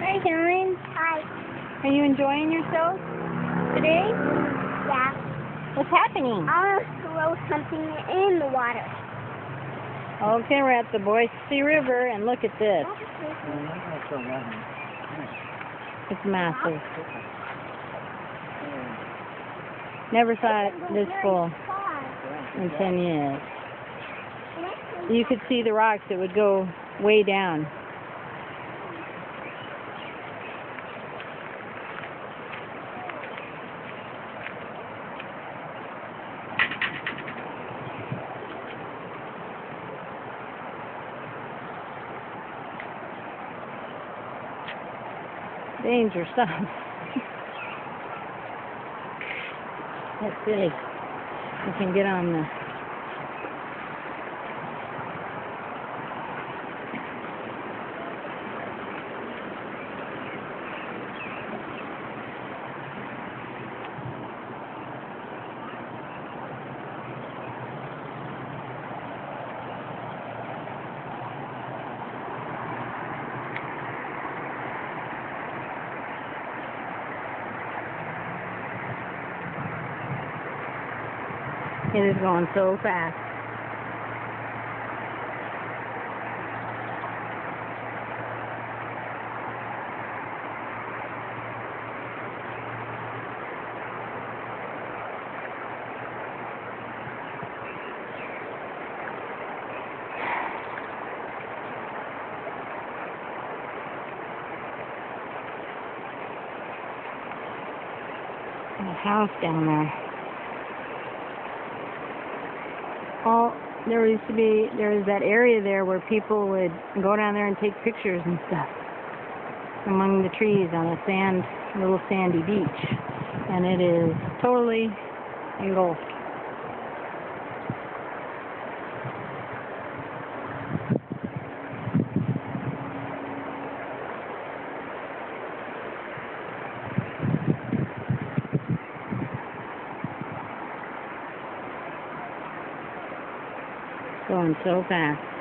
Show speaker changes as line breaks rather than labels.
Hi, Helen.
Hi.
Are you enjoying yourself today?
Yeah.
What's happening?
I'll throw something in the water.
Okay, we're at the Boise River, and look at this. It's massive. Never saw it this full in 10 years. You could see the rocks that would go way down. Danger stuff. That's big. You can get on the It is going so fast. There's a house down there. There was that area there where people would go down there and take pictures and stuff among the trees on a little sandy beach, and it is totally engulfed. Going so fast.